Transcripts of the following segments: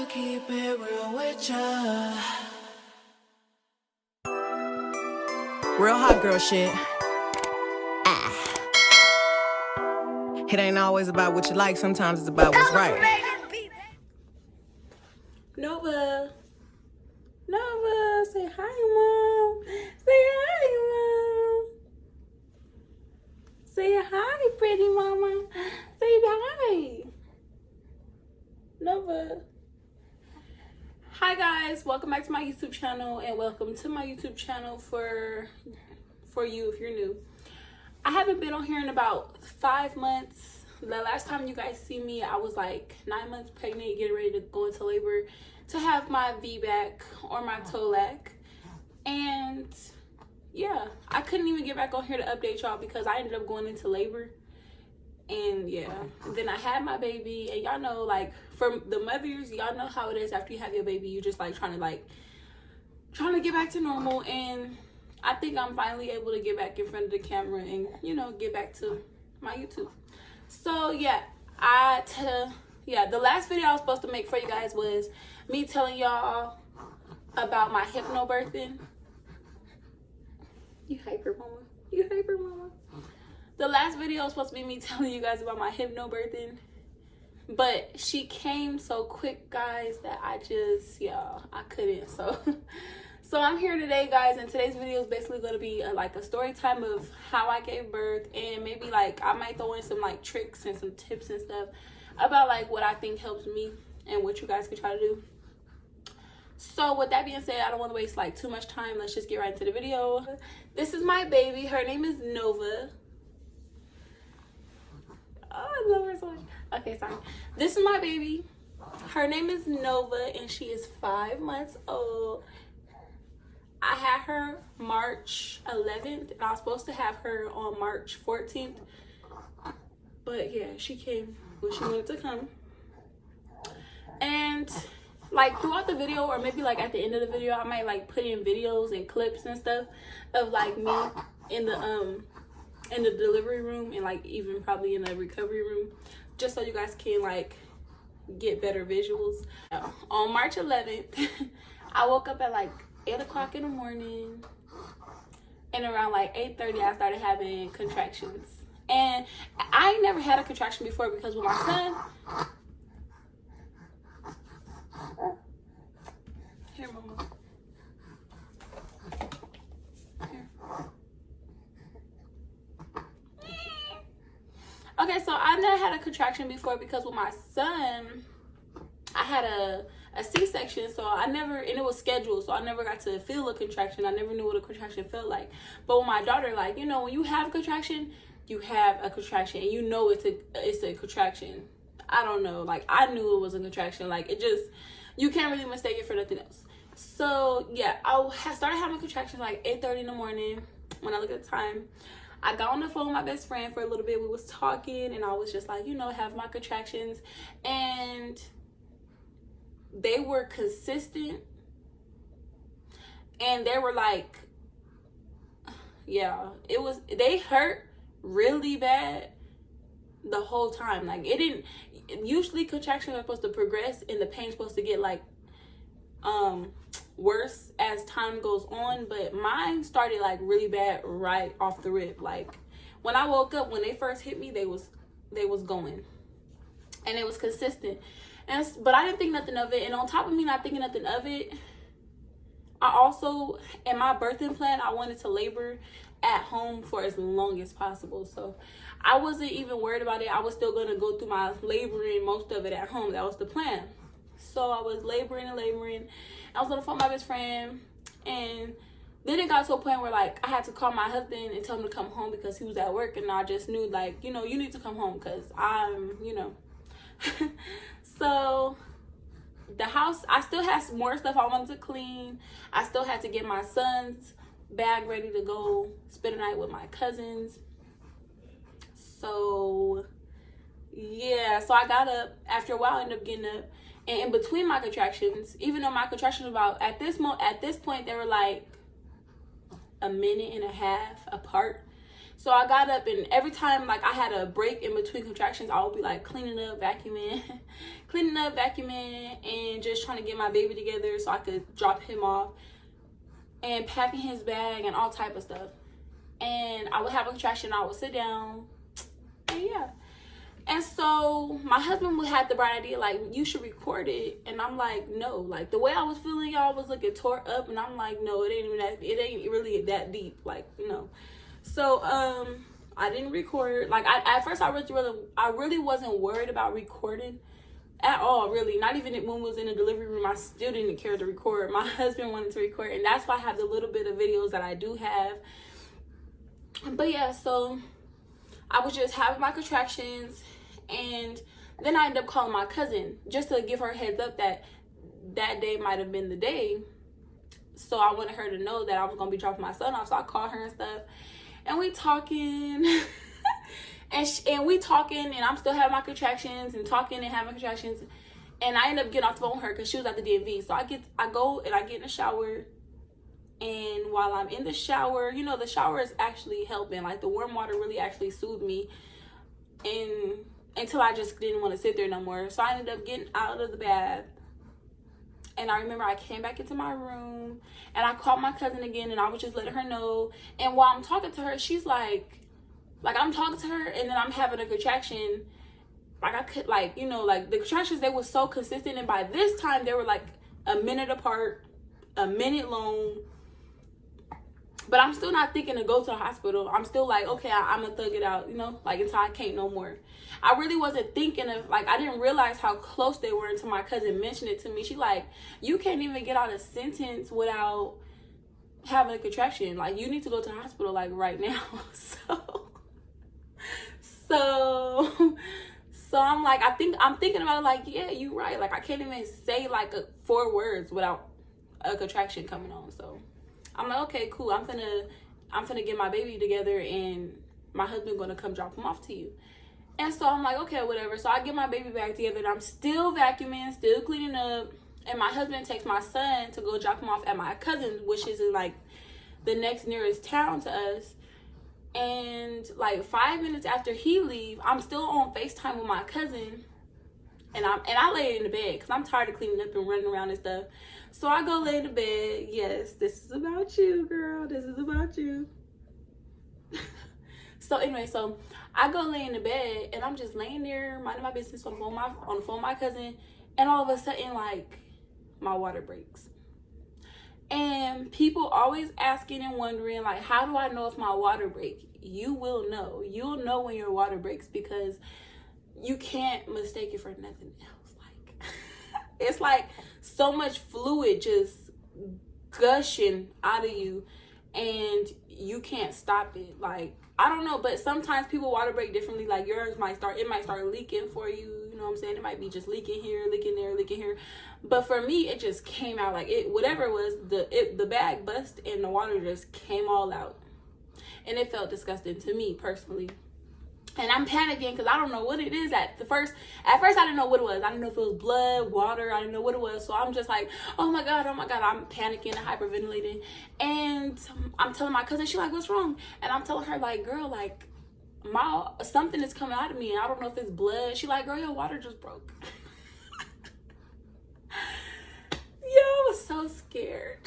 I'll keep it real with ya. Real hot girl shit. It ain't always about what you like, sometimes it's about what's right. Nova, say hi, Mom. Say hi, Mom. Say hi, pretty mama. Say hi. Nova. Hi guys, welcome back to my YouTube channel, and welcome to my YouTube channel for you if you're new. I haven't been on here in about 5 months. The last time you guys see me, I was like 9 months pregnant, getting ready to go into labor to have my Vbac or my Tolac. And yeah, I couldn't even get back on here to update y'all because I ended up going into labor. And yeah, then I had my baby, and y'all know, like, for the mothers, y'all know how it is after you have your baby. You just like trying to get back to normal. And I think I'm finally able to get back in front of the camera and, you know, get back to my YouTube. So yeah, the last video I was supposed to make for you guys was me telling y'all about my hypnobirthing. You hyper mama. You hyper mama. The last video was supposed to be me telling you guys about my hypnobirthing, but she came so quick, guys, that I couldn't. So I'm here today, guys, and today's video is basically going to be like a story time of how I gave birth, and maybe like I might throw in some like tricks and some tips and stuff about like what I think helps me and what you guys can try to do. So with that being said, I don't want to waste like too much time. Let's just get right into the video. This is my baby. Her name is Nova. Oh, I love her so much. Okay, sorry. This is my baby. Her name is Nova, and she is 5 months old. I had her March 11th, and I was supposed to have her on March 14th. But yeah, she came when she wanted to come. And like throughout the video, or maybe like at the end of the video, I might like put in videos and clips and stuff of like me in the delivery room, and like even probably in the recovery room, just so you guys can like get better visuals. On March 11th, I woke up at like 8 o'clock in the morning, and around like 8:30 I started having contractions. And I ain't never had a contraction before because with my son, here mama, here. Okay, so I've never had a contraction before because with my son, I had a C-section, so and it was scheduled, so I never got to feel a contraction. I never knew what a contraction felt like. But with my daughter, like, you know, when you have a contraction, you have a contraction, and you know it's a contraction. I don't know, like, I knew it was a contraction. Like, it just, you can't really mistake it for nothing else. So yeah, I started having contractions like 8:30 in the morning. When I look at the time, I got on the phone with my best friend for a little bit. We was talking, and I was just like, you know, have my contractions, and they were consistent, and they were like, yeah, they hurt really bad the whole time. Like, it didn't, usually contractions are supposed to progress, and the pain's supposed to get like worse as time goes on, but mine started like really bad right off the rip. Like, when I woke up, when they first hit me, they was going, and it was consistent. But I didn't think nothing of it. And on top of me not thinking nothing of it, I also, in my birthing plan, I wanted to labor at home for as long as possible. So I wasn't even worried about it. I was still going to go through my laboring, most of it at home. That was the plan. So I was laboring. I was on the phone with my best friend. And then it got to a point where, like, I had to call my husband and tell him to come home because he was at work. And I just knew, like, you know, you need to come home because I'm, you know. So the house, I still had some more stuff I wanted to clean. I still had to get my son's bag ready to go spend the night with my cousins. So yeah, so I got up. After a while, I ended up getting up, and in between my contractions, even though my contractions were about at this point they were like a minute and a half apart, So I got up, and every time like I had a break in between contractions, I would be like cleaning up, vacuuming, and just trying to get my baby together so I could drop him off, and packing his bag and all type of stuff. And I would have a contraction, I would sit down, and yeah. And so my husband would have the bright idea, like, you should record it. And I'm like, no, like the way I was feeling, y'all, was looking tore up. And I'm like, no, it ain't really that deep. Like, no. So I didn't record. Like at first I really wasn't worried about recording at all, really. Not even when we was in the delivery room, I still didn't care to record. My husband wanted to record, and that's why I have the little bit of videos that I do have. But yeah, so I was just having my contractions, and then I ended up calling my cousin just to give her a heads up that that day might have been the day. So I wanted her to know that I was gonna be dropping my son off. So I called her and stuff, and we talking, and we talking, and I'm still having my contractions and talking and having contractions, and I end up getting off the phone with her because she was at the DMV. So I go and I get in the shower. And while I'm in the shower, you know, the shower is actually helping. Like the warm water really actually soothed me, and until I just didn't want to sit there no more. So I ended up getting out of the bath, and I remember I came back into my room, and I called my cousin again, and I was just letting her know. And while I'm talking to her, she's like I'm talking to her, and then I'm having a contraction. Like I could, like, you know, like the contractions, they were so consistent, and by this time they were like a minute apart, a minute long. But I'm still not thinking to go to the hospital. I'm still like, okay, I'm gonna thug it out, you know, like until I can't no more. I really wasn't thinking of, like, I didn't realize how close they were until my cousin mentioned it to me. She like, you can't even get out a sentence without having a contraction. Like, you need to go to the hospital, like, right now. So I'm like, I'm thinking about it, like, yeah, you're right. Like, I can't even say like 4 words without a contraction coming on. So I'm like, okay, cool. I'm gonna get my baby together, and my husband gonna come drop him off to you. And so I'm like, okay, whatever. So I get my baby back together, and I'm still vacuuming, still cleaning up. And my husband takes my son to go drop him off at my cousin's, which is in like the next nearest town to us. And like 5 minutes after he leave, I'm still on FaceTime with my cousin, and I lay in the bed because I'm tired of cleaning up and running around and stuff. So I go lay in the bed. Yes, this is about you, girl. This is about you. So anyway, so I go lay in the bed, and I'm just laying there minding my business on the phone with my cousin, and all of a sudden, like, my water breaks. And people always asking and wondering, like, how do I know if my water breaks? You will know. You'll know when your water breaks, because you can't mistake it for nothing else. Like, it's like so much fluid just gushing out of you, and you can't stop it. Like, I don't know, but sometimes people water break differently. Like, yours might start leaking for you. You know what I'm saying? It might be just leaking here, leaking there, leaking here. But for me, it just came out like it. Whatever it was, the bag bust and the water just came all out, and it felt disgusting to me personally. And I'm panicking because I don't know what it is. At first I didn't know what it was. I didn't know if it was blood, water. I didn't know what it was. So I'm just like, oh my God. I'm panicking and hyperventilating. And I'm telling my cousin, she's like, what's wrong? And I'm telling her, like, girl, like, something is coming out of me, and I don't know if it's blood. She like, girl, your water just broke. Yo, I was so scared.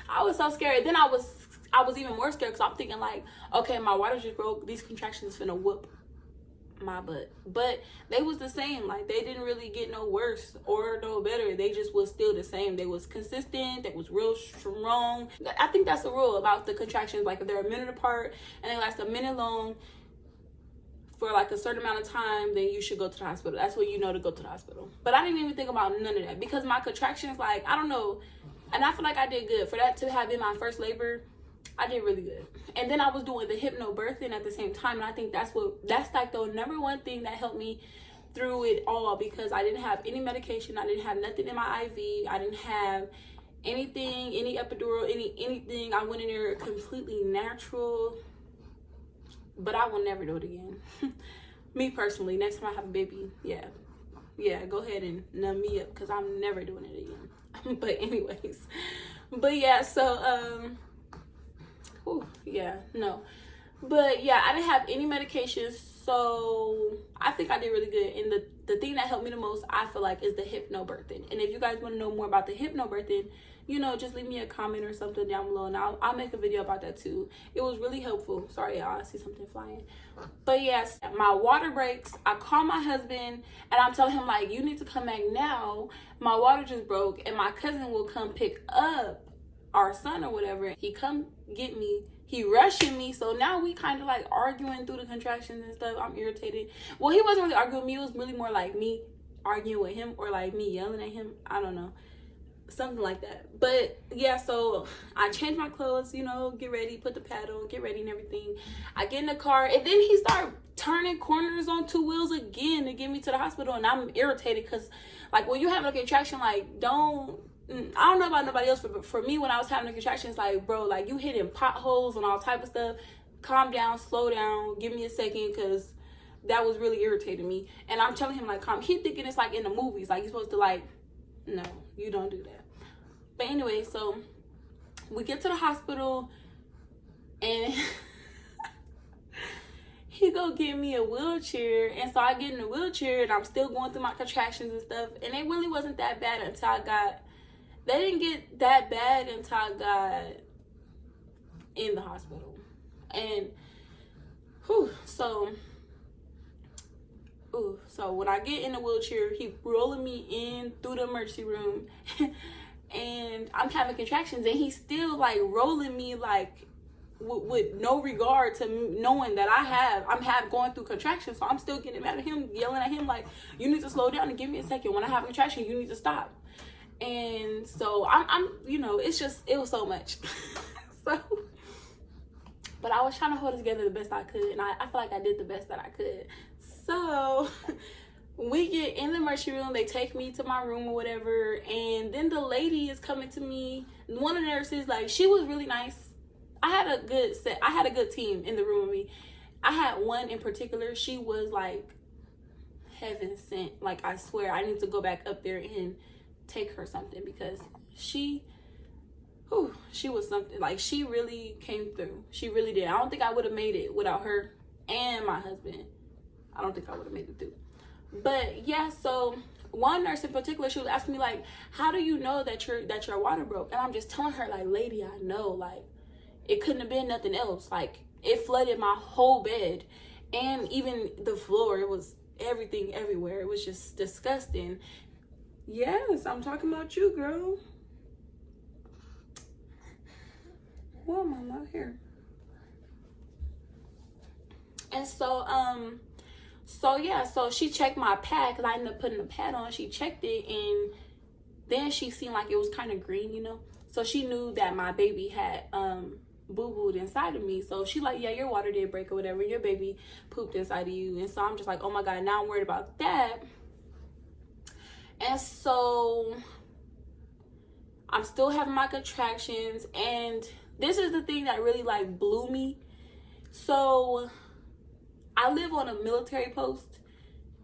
I was so scared. Then I was even more scared because I'm thinking, like, okay, my water just broke. These contractions finna whoop my butt. But they was the same. Like, they didn't really get no worse or no better. They just was still the same. They was consistent. They was real strong. I think that's the rule about the contractions. Like, if they're a minute apart and they last a minute long for like a certain amount of time, then you should go to the hospital. That's when you know to go to the hospital. But I didn't even think about none of that, because my contractions, like, I don't know. And I feel like I did good. For that to have been my first labor, I did really good. And then I was doing the hypnobirthing at the same time, and I think that's like the number one thing that helped me through it all, because I didn't have any medication. I didn't have nothing in my IV. I didn't have anything, any epidural, anything. I went in there completely natural. But I will never do it again. Me personally, next time I have a baby, yeah, go ahead and numb me up, because I'm never doing it again. But anyways, but yeah, so yeah, no, But yeah, I didn't have any medications, so I think I did really good. And the thing that helped me the most, I feel like, is the hypnobirthing. And if you guys want to know more about the hypnobirthing, you know, just leave me a comment or something down below, and I'll make a video about that too. It was really helpful. Sorry, y'all, I see something flying. But yes, my water breaks. I call my husband, and I'm telling him, like, you need to come back now. My water just broke, and my cousin will come pick up our son or whatever. He come get me. He rushing me. So now we kind of like arguing through the contractions and stuff. I'm irritated. Well, he wasn't really arguing with me. It was really more like me arguing with him, or like me yelling at him. I don't know. Something like that. But yeah, so I changed my clothes, you know, get ready, put the pad on, get ready and everything. I get in the car, and then he started turning corners on 2 wheels again to get me to the hospital. And I'm irritated because, like, when you have a contraction, like, I don't know about nobody else, but for me, when I was having a contraction, it's like, bro, like, you hitting potholes and all type of stuff. Calm down, slow down, give me a second, because that was really irritating me. And I'm telling him, like, calm. He thinking it's like in the movies, like, you're supposed to, like, no, you don't do that. But anyway, so we get to the hospital, and he go get me a wheelchair. And so I get in the wheelchair, and I'm still going through my contractions and stuff. And it really wasn't that bad until they didn't get that bad until I got in the hospital. And so when I get in the wheelchair, he rolling me in through the emergency room. And I'm having contractions, and he's still like rolling me, like with no regard to knowing that I'm going through contractions. So I'm still getting mad at him, yelling at him, like, you need to slow down and give me a second. When I have a contraction, you need to stop. And so I'm you know, it was so much. So, but I was trying to hold it together the best I could, and I feel like I did the best that I could. So we get in the emergency room, they take me to my room or whatever, and then the lady is coming to me. One of the nurses, like, she was really nice. I had a good team in the room with me. I had one in particular, she was like heaven sent. Like, I swear I need to go back up there and take her something, because she was something. Like, she really came through. She really did. I don't think I would have made it without her and my husband. I don't think I would have made it through. But yeah, so one nurse in particular, she was asking me, like, how do you know that your water broke? And I'm just telling her, like, lady, I know, like, it couldn't have been nothing else. Like, it flooded my whole bed and even the floor. It was everything everywhere. It was just disgusting. Yes, I'm talking about you, girl. Well, I'm not here. And so she checked my pad, because I ended up putting the pad on. She checked it, and then she seen like it was kind of green, you know. So she knew that my baby had boo-booed inside of me. So she like, yeah, your water did break or whatever. Your baby pooped inside of you. And so I'm just like, oh my God, now I'm worried about that. And so I'm still having my contractions, and this is the thing that really like blew me. So I live on a military post,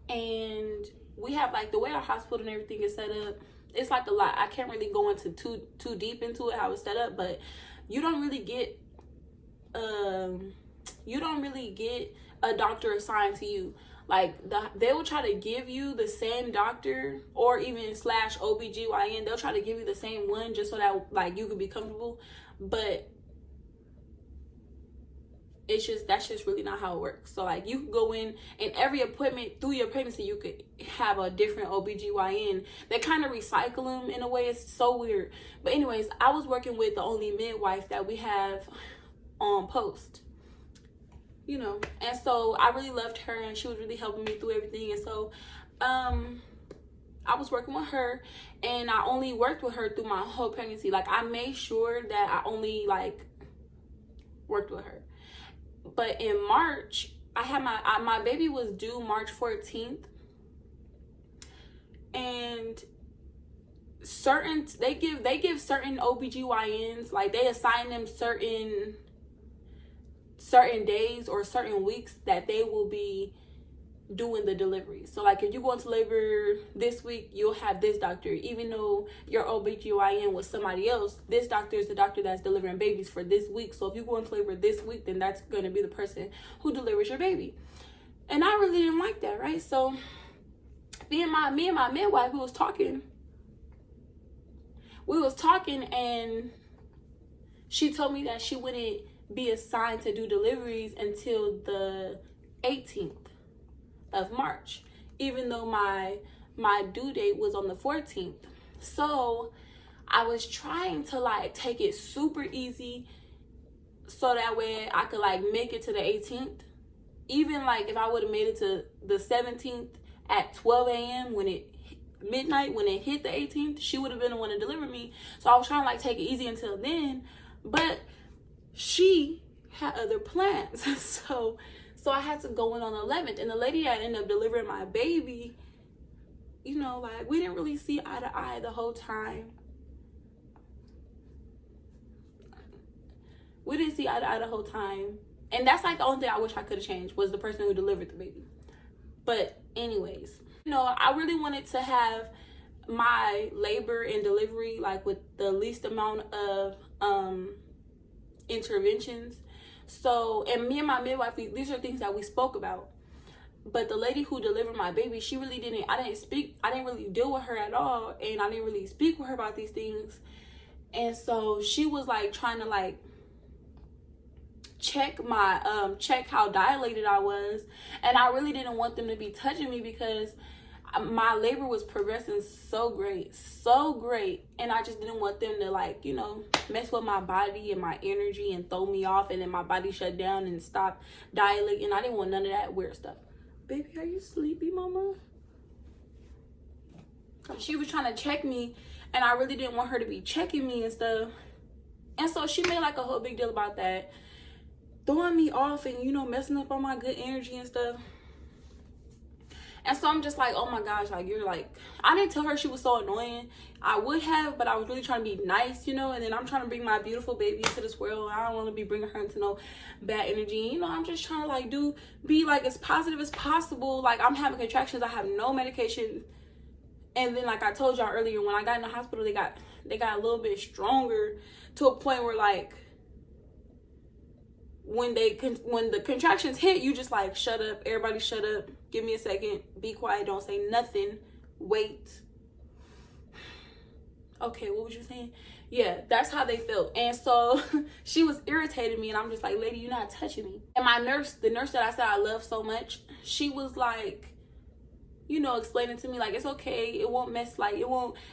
and we have like the way our hospital and everything is set up. It's like a lot. I can't really go into too deep into it, how it's set up, but you don't really get a doctor assigned to you. Like, they will try to give you the same doctor, or even / OBGYN. They'll try to give you the same one just so that like you could be comfortable. But that's just really not how it works. So like, you could go in, and every appointment through your pregnancy, you could have a different OBGYN. They kind of recycle them in a way. It's so weird. But anyways, I was working with the only midwife that we have on post, you know. And so I really loved her, and she was really helping me through everything. And so I was working with her, and I only worked with her through my whole pregnancy. Like, I made sure that I only like worked with her. But in March, I had my baby was due March 14th, and they give certain OBGYNs, like, they assign them certain days or certain weeks that they will be doing the delivery. So like if you go into labor this week, you'll have this doctor. Even though your OBGYN was somebody else, this doctor is the doctor that's delivering babies for this week. So if you go into labor this week, then that's going to be the person who delivers your baby. And I really didn't like that, right? So me and my midwife, we was talking and she told me that she wouldn't be assigned to do deliveries until the 18th of March, even though my due date was on the 14th. So I was trying to like take it super easy so that way I could like make it to the 18th. Even like if I would have made it to the 17th at 12 a.m. midnight when it hit the 18th, she would have been the one to deliver me. So I was trying to like take it easy until then, but she had other plans. So I had to go in on the 11th, and the lady that ended up delivering my baby, you know, like we didn't really see eye to eye the whole time. We didn't see eye to eye the whole time. And that's like the only thing I wish I could have changed was the person who delivered the baby. But anyways, you know, I really wanted to have my labor and delivery like with the least amount of interventions. So, and me and my midwife, these are things that we spoke about. But the lady who delivered my baby, she really didn't, I didn't really deal with her at all. And I didn't really speak with her about these things. And so she was like trying to like check how dilated I was. And I really didn't want them to be touching me because my labor was progressing so great, and I just didn't want them to like, you know, mess with my body and my energy and throw me off, and then my body shut down and stop dilating. I didn't want none of that weird stuff. Baby, are you sleepy, mama? She was trying to check me, and I really didn't want her to be checking me and stuff. And so she made like a whole big deal about that, throwing me off and, you know, messing up all my good energy and stuff. And so I'm just like, oh my gosh, like you're like, I didn't tell her she was so annoying. I would have, but I was really trying to be nice, you know, and then I'm trying to bring my beautiful baby into this world. I don't want to be bringing her into no bad energy. You know, I'm just trying to like be like as positive as possible. Like I'm having contractions. I have no medication. And then like I told y'all earlier, when I got in the hospital, they got a little bit stronger to a point where like, when the contractions hit, you just like shut up, everybody shut up, give me a second, be quiet, don't say nothing, wait. Okay, what was you saying? Yeah, that's how they felt. And so she was irritating me, and I'm just like, lady, you're not touching me. And my nurse, the nurse that I said I love so much, she was like, you know, explaining to me like, it's okay, it won't mess, like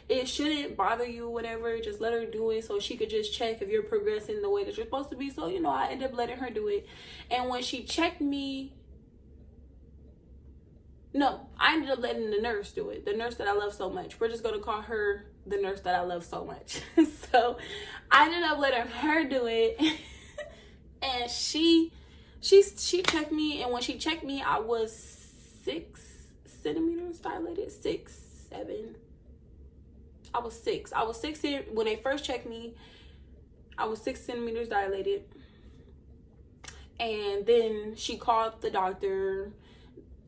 it shouldn't bother you or whatever, just let her do it so she could just check if you're progressing the way that you're supposed to be. So, you know, I ended up letting her do it. And when she checked me, no, I ended up letting the nurse do it, the nurse that I love so much. We're just gonna call her the nurse that I love so much. So I ended up letting her do it. And she checked me, and when she checked me, I was 6 centimeters dilated, 6, 7. I was 6 when they first checked me. I was 6 centimeters dilated. And then she called the doctor,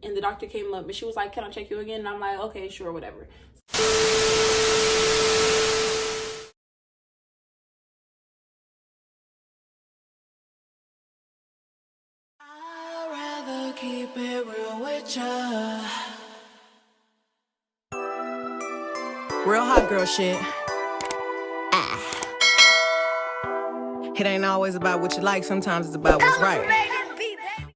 and the doctor came up, and she was like, can I check you again? And I'm like, okay, sure, whatever. I'd rather keep it real with ya. Real hot girl shit. It ain't always about what you like, sometimes it's about what's right.